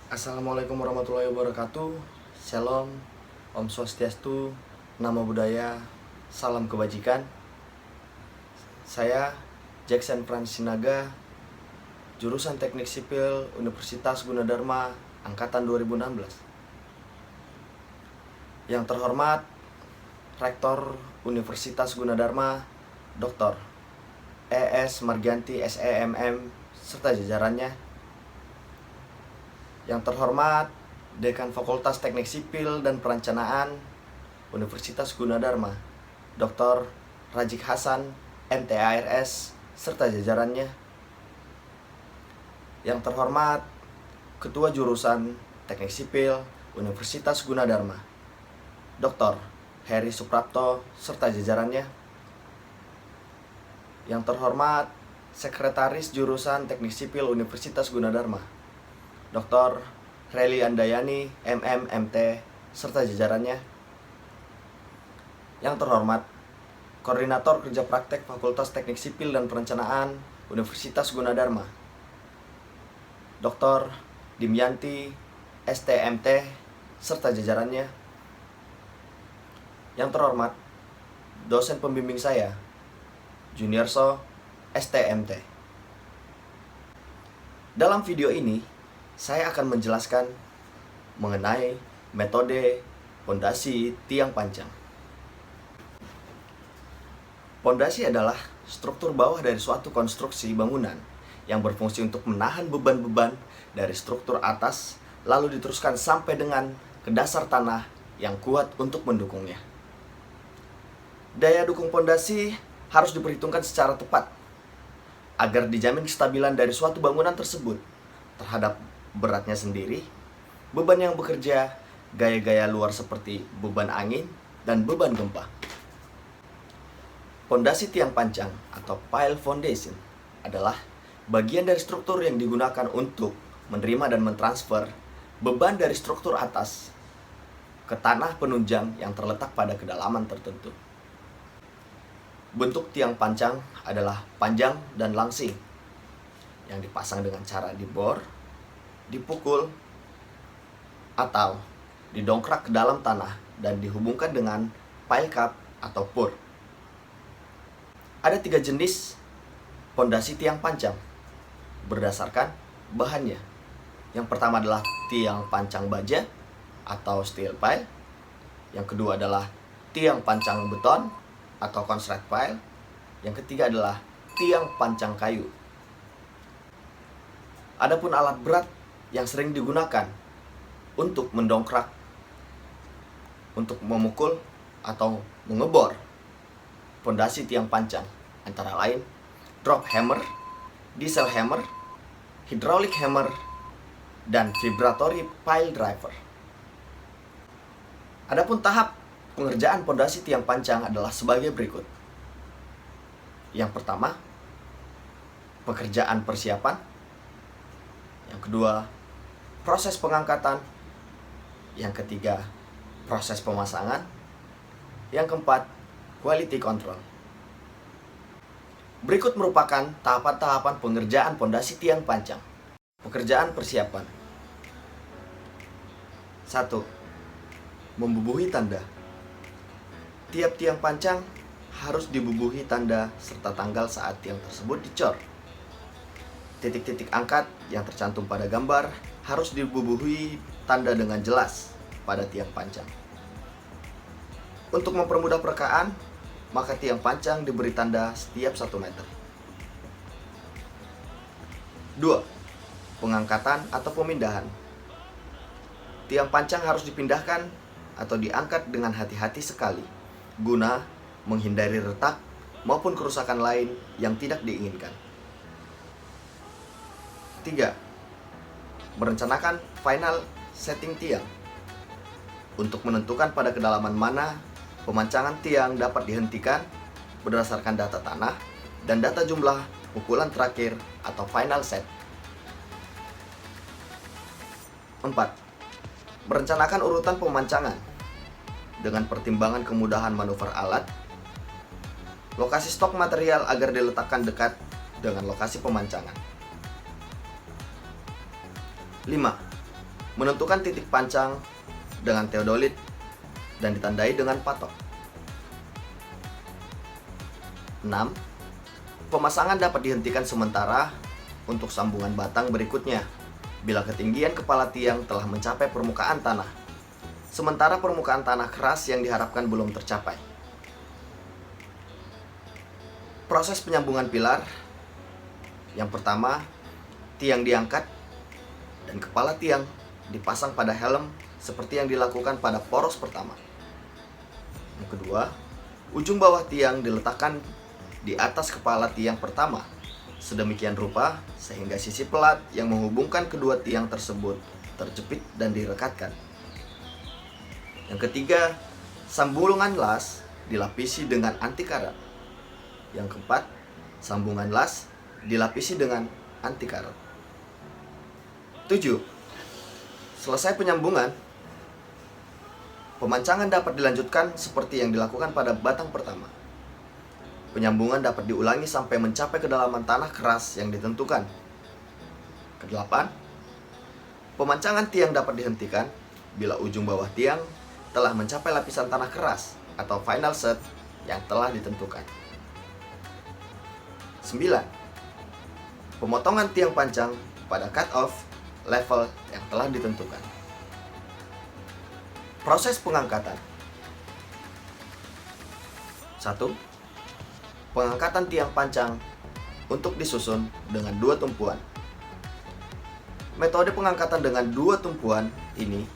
Assalamualaikum warahmatullahi wabarakatuh. Shalom, Om Swastiastu, Namo Buddhaya, salam kebajikan. Saya Jackson Fransinaga, jurusan Teknik Sipil Universitas Gunadarma, angkatan 2016. Yang terhormat Rektor Universitas Gunadarma, Dr. E.S. Margianti SEMM, serta jajarannya. Yang terhormat Dekan Fakultas Teknik Sipil dan Perencanaan Universitas Gunadarma, Dr. Rajik Hasan MTARS, serta jajarannya. Yang terhormat Ketua Jurusan Teknik Sipil Universitas Gunadarma, Dr. Heri Suprapto, serta jajarannya. Yang terhormat Sekretaris Jurusan Teknik Sipil Universitas Gunadarma, Dr. Reli Andayani MMMT, serta jajarannya. Yang terhormat Koordinator Kerja Praktek Fakultas Teknik Sipil dan Perencanaan Universitas Gunadarma, Dr. Dimyanti STMT, serta jajarannya. Yang terhormat dosen pembimbing saya, Juniorso STMT. Dalam video ini, saya akan menjelaskan mengenai metode pondasi tiang panjang. Pondasi adalah struktur bawah dari suatu konstruksi bangunan yang berfungsi untuk menahan beban-beban dari struktur atas, lalu diteruskan sampai dengan ke dasar tanah yang kuat untuk mendukungnya. Daya dukung pondasi harus diperhitungkan secara tepat agar dijamin kestabilan dari suatu bangunan tersebut terhadap beratnya sendiri, beban yang bekerja, gaya-gaya luar seperti beban angin, dan beban gempa. Pondasi tiang panjang atau pile foundation adalah bagian dari struktur yang digunakan untuk menerima dan mentransfer beban dari struktur atas ke tanah penunjang yang terletak pada kedalaman tertentu. Bentuk tiang panjang adalah panjang dan langsing yang dipasang dengan cara dibor, dipukul, atau didongkrak ke dalam tanah dan dihubungkan dengan pile cap atau pur. Ada 3 jenis pondasi tiang panjang berdasarkan bahannya. Yang pertama adalah tiang pancang baja atau steel pile. Yang kedua adalah tiang pancang beton atau concrete pile. Yang ketiga adalah tiang pancang kayu. Adapun alat berat yang sering digunakan untuk mendongkrak, untuk memukul atau mengebor pondasi tiang panjang antara lain drop hammer, diesel hammer, hydraulic hammer, dan vibratory pile driver. Adapun tahap pengerjaan pondasi tiang panjang adalah sebagai berikut. Yang pertama, pekerjaan persiapan. Yang kedua, proses pengangkatan. Yang ketiga, proses pemasangan. Yang keempat, quality control. Berikut merupakan tahapan-tahapan pengerjaan pondasi tiang panjang. Pekerjaan persiapan. 1. Membubuhi tanda. Tiap tiang panjang harus dibubuhi tanda serta tanggal saat tiang tersebut dicor. Titik-titik angkat yang tercantum pada gambar harus dibubuhi tanda dengan jelas pada tiang panjang. Untuk mempermudah perekaan, maka tiang panjang diberi tanda setiap 1 meter. 2. Pengangkatan atau pemindahan. Tiang panjang harus dipindahkan atau diangkat dengan hati-hati sekali, guna menghindari retak maupun kerusakan lain yang tidak diinginkan. 3. Merencanakan final setting tiang untuk menentukan pada kedalaman mana pemancangan tiang dapat dihentikan berdasarkan data tanah dan data jumlah pukulan terakhir atau final set. 4. Merencanakan urutan pemancangan dengan pertimbangan kemudahan manuver alat, lokasi stok material agar diletakkan dekat dengan lokasi pemancangan. 5. Menentukan titik pancang dengan teodolit dan ditandai dengan patok. 6. Pemasangan dapat dihentikan sementara untuk sambungan batang berikutnya bila ketinggian kepala tiang telah mencapai permukaan tanah, sementara permukaan tanah keras yang diharapkan belum tercapai. Proses penyambungan pilar. Yang pertama, tiang diangkat dan kepala tiang dipasang pada helm seperti yang dilakukan pada poros pertama. Yang kedua, ujung bawah tiang diletakkan di atas kepala tiang pertama, sedemikian rupa sehingga sisi pelat yang menghubungkan kedua tiang tersebut terjepit dan direkatkan. Yang ketiga, sambungan las dilapisi dengan anti karat. Yang keempat, sambungan las dilapisi dengan anti karat. 7. Selesai penyambungan, pemancangan dapat dilanjutkan seperti yang dilakukan pada batang pertama. Penyambungan dapat diulangi sampai mencapai kedalaman tanah keras yang ditentukan. Kedelapan, pemancangan tiang dapat dihentikan bila ujung bawah tiang telah mencapai lapisan tanah keras atau final set yang telah ditentukan. 9. Pemotongan tiang pancang pada cut-off level yang telah ditentukan. Proses pengangkatan. 1. Pengangkatan tiang pancang untuk disusun dengan 2 tumpuan. Metode pengangkatan dengan 2 tumpuan ini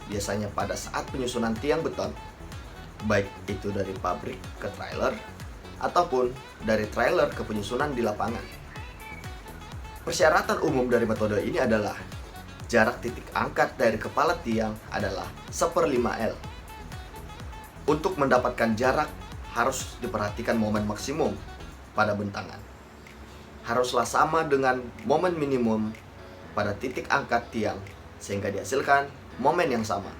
biasanya pada saat penyusunan tiang beton, baik itu dari pabrik ke trailer ataupun dari trailer ke penyusunan di lapangan. Persyaratan umum dari metode ini adalah jarak titik angkat dari kepala tiang adalah 1/5 L. Untuk mendapatkan jarak, harus diperhatikan momen maksimum pada bentangan. Haruslah sama dengan momen minimum pada titik angkat tiang, sehingga dihasilkan momen yang sama.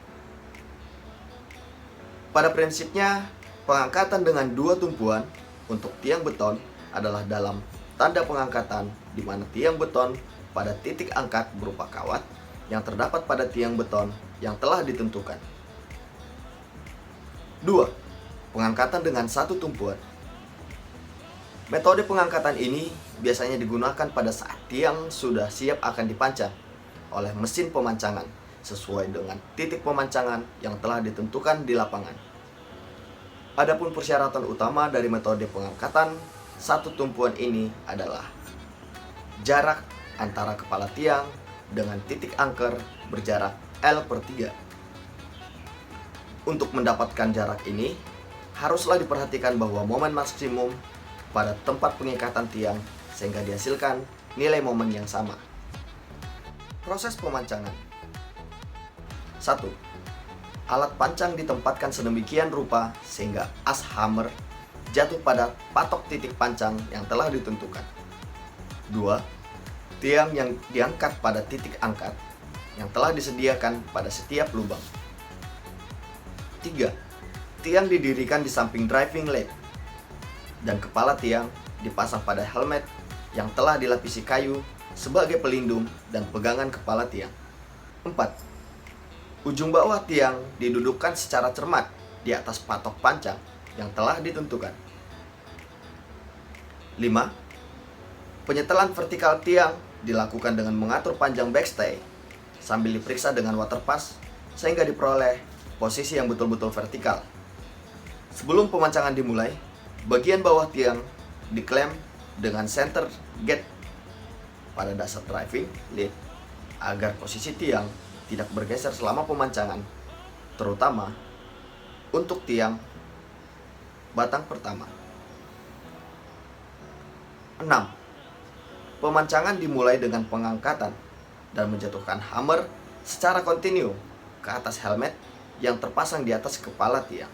Pada prinsipnya, pengangkatan dengan 2 tumpuan untuk tiang beton adalah dalam tanda pengangkatan di mana tiang beton pada titik angkat berupa kawat yang terdapat pada tiang beton yang telah ditentukan. 2. Pengangkatan dengan 1 tumpuan. Metode pengangkatan ini biasanya digunakan pada saat tiang sudah siap akan dipancang oleh mesin pemancangan sesuai dengan titik pemancangan yang telah ditentukan di lapangan. Adapun persyaratan utama dari metode pengangkatan 1 tumpuan ini adalah jarak antara kepala tiang dengan titik angker berjarak L/3. Untuk mendapatkan jarak ini, haruslah diperhatikan bahwa momen maksimum pada tempat pengikatan tiang sehingga dihasilkan nilai momen yang sama. Proses pemancangan. 1. Alat pancang ditempatkan sedemikian rupa sehingga as hammer jatuh pada patok titik pancang yang telah ditentukan. 2. Tiang yang diangkat pada titik angkat yang telah disediakan pada setiap lubang. 3. Tiang didirikan di samping driving lead dan kepala tiang dipasang pada helmet yang telah dilapisi kayu sebagai pelindung dan pegangan kepala tiang. 4. Ujung bawah tiang didudukkan secara cermat di atas patok pancang yang telah ditentukan. 5. Penyetelan vertikal tiang dilakukan dengan mengatur panjang backstay sambil diperiksa dengan water pass sehingga diperoleh posisi yang betul-betul vertikal. Sebelum pemancangan dimulai, bagian bawah tiang diklem dengan center gate pada dasar driving lead agar posisi tiang tidak bergeser selama pemancangan, terutama untuk tiang batang pertama. 6. Pemancangan dimulai dengan pengangkatan dan menjatuhkan hammer secara kontinu ke atas helmet yang terpasang di atas kepala tiang.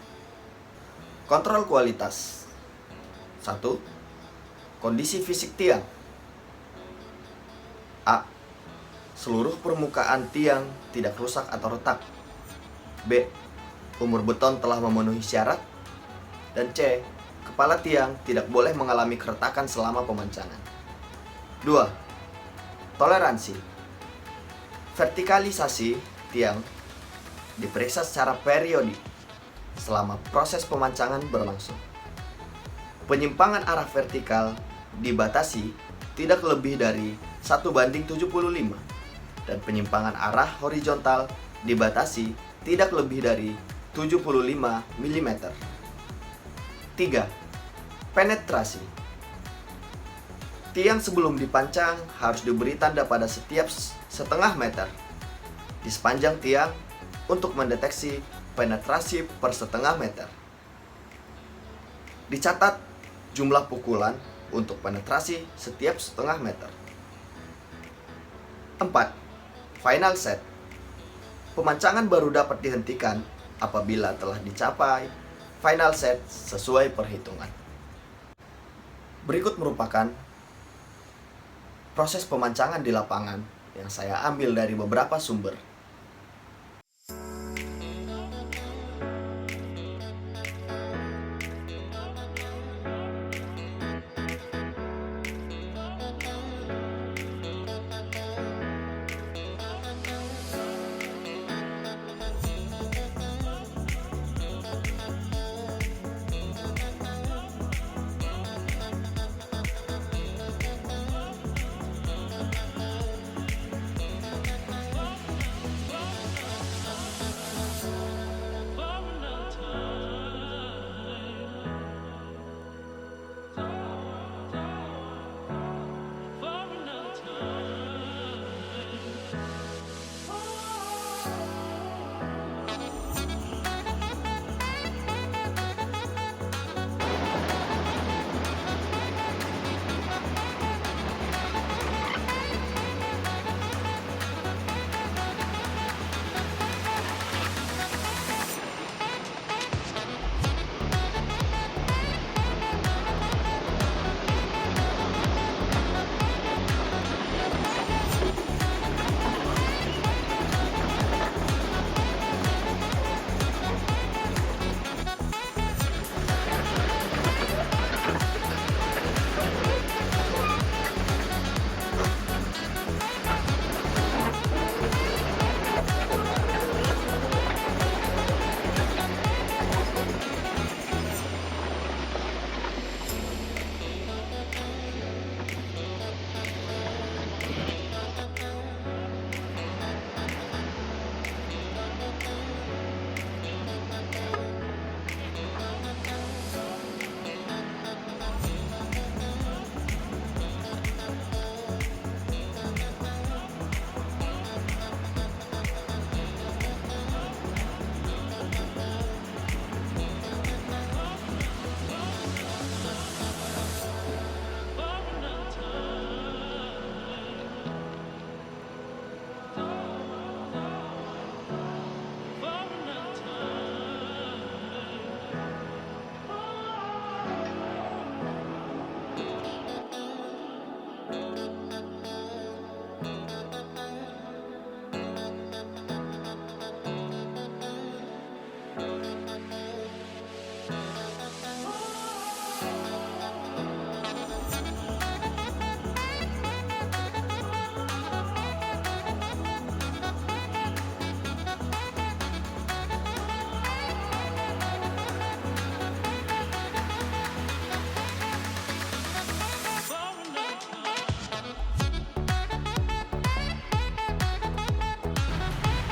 Kontrol kualitas. 1. Kondisi fisik tiang. A. Seluruh permukaan tiang tidak rusak atau retak. B. Umur beton telah memenuhi syarat. Dan C. Kepala tiang tidak boleh mengalami keretakan selama pemancangan. 2. Toleransi. Vertikalisasi tiang diperiksa secara periodik selama proses pemancangan berlangsung. Penyimpangan arah vertikal dibatasi tidak lebih dari 1:75 dan penyimpangan arah horizontal dibatasi tidak lebih dari 75 mm. 3. Penetrasi. Tiang sebelum dipancang harus diberi tanda pada setiap setengah meter di sepanjang tiang untuk mendeteksi penetrasi per setengah meter. Dicatat jumlah pukulan untuk penetrasi setiap setengah meter. 4. Final set. Pemancangan baru dapat dihentikan apabila telah dicapai final set sesuai perhitungan. Berikut merupakan proses pemancangan di lapangan yang saya ambil dari beberapa sumber.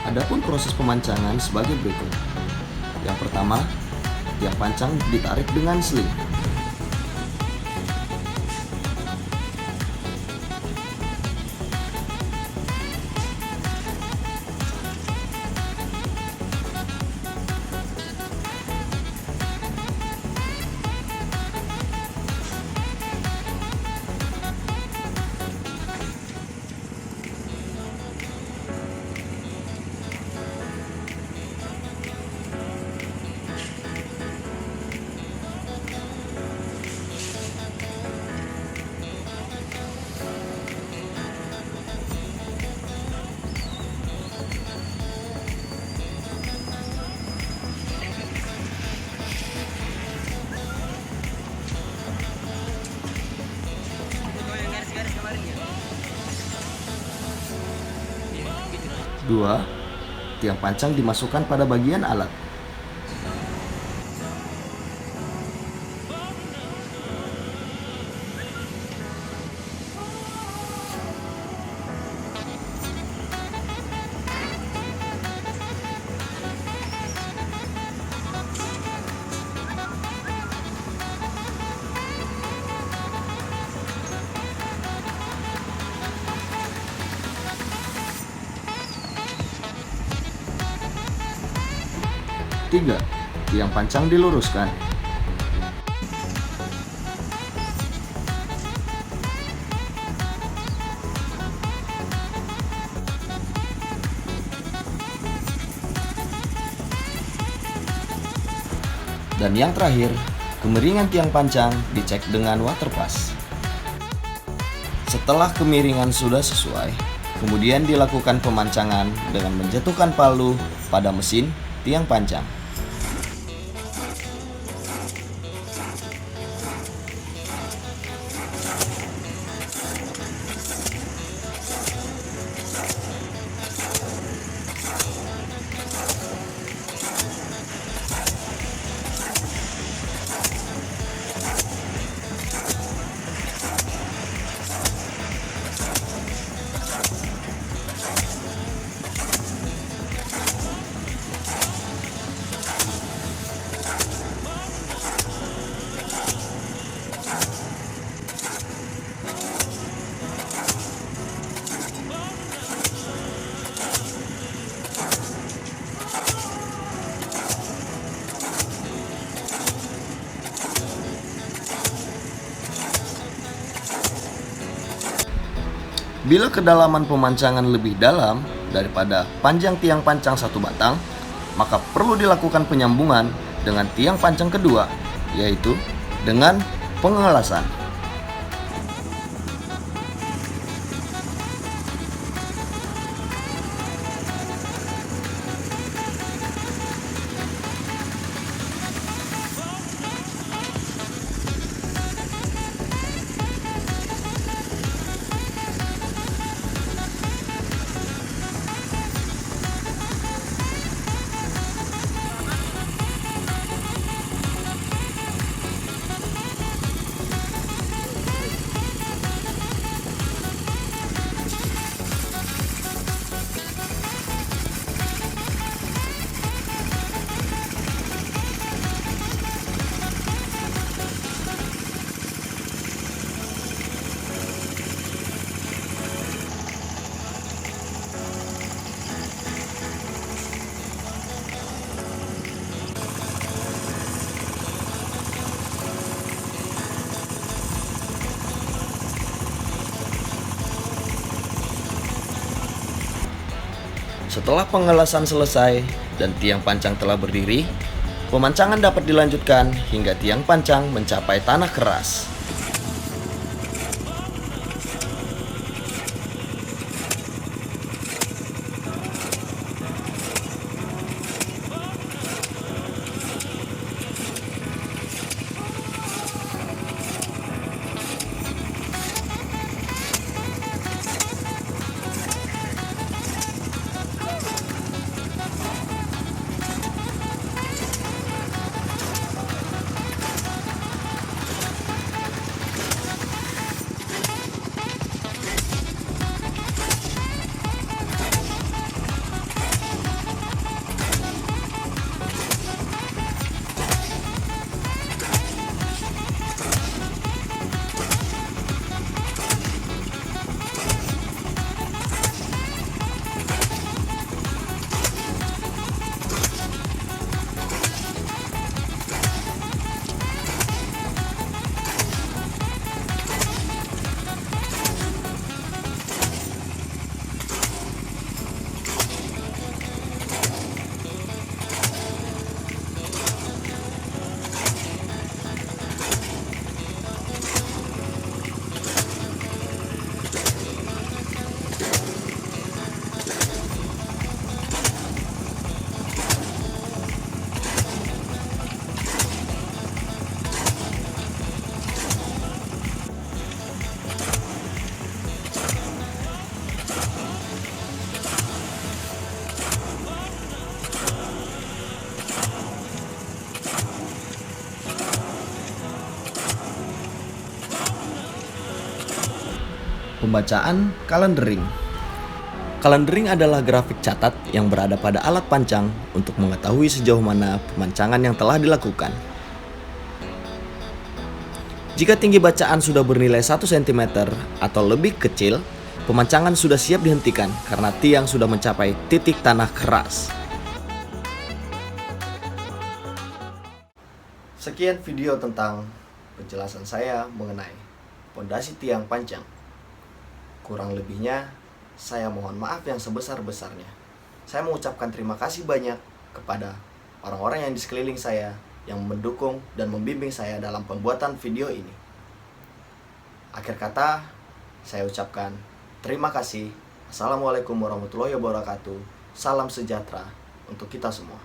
Adapun proses pemancangan sebagai berikut. Yang pertama, tiang pancang ditarik dengan sling. Dua, tiang pancang dimasukkan pada bagian alat. Tiga, tiang pancang diluruskan. Dan yang terakhir, kemiringan tiang pancang dicek dengan waterpass. Setelah kemiringan sudah sesuai, kemudian dilakukan pemancangan dengan menjatuhkan palu pada mesin tiang pancang. Bila kedalaman pemancangan lebih dalam daripada panjang tiang pancang satu batang, maka perlu dilakukan penyambungan dengan tiang pancang kedua, yaitu dengan pengelasan. Setelah pengelasan selesai dan tiang pancang telah berdiri, pemancangan dapat dilanjutkan hingga tiang pancang mencapai tanah keras. Pembacaan kalendering. Kalendering adalah grafik catat yang berada pada alat pancang untuk mengetahui sejauh mana pemancangan yang telah dilakukan. Jika tinggi bacaan sudah bernilai 1 cm atau lebih kecil, pemancangan sudah siap dihentikan karena tiang sudah mencapai titik tanah keras. Sekian video tentang penjelasan saya mengenai pondasi tiang pancang. Kurang lebihnya, saya mohon maaf yang sebesar-besarnya. Saya mengucapkan terima kasih banyak kepada orang-orang yang di sekeliling saya yang mendukung dan membimbing saya dalam pembuatan video ini. Akhir kata, saya ucapkan terima kasih. Assalamualaikum warahmatullahi wabarakatuh. Salam sejahtera untuk kita semua.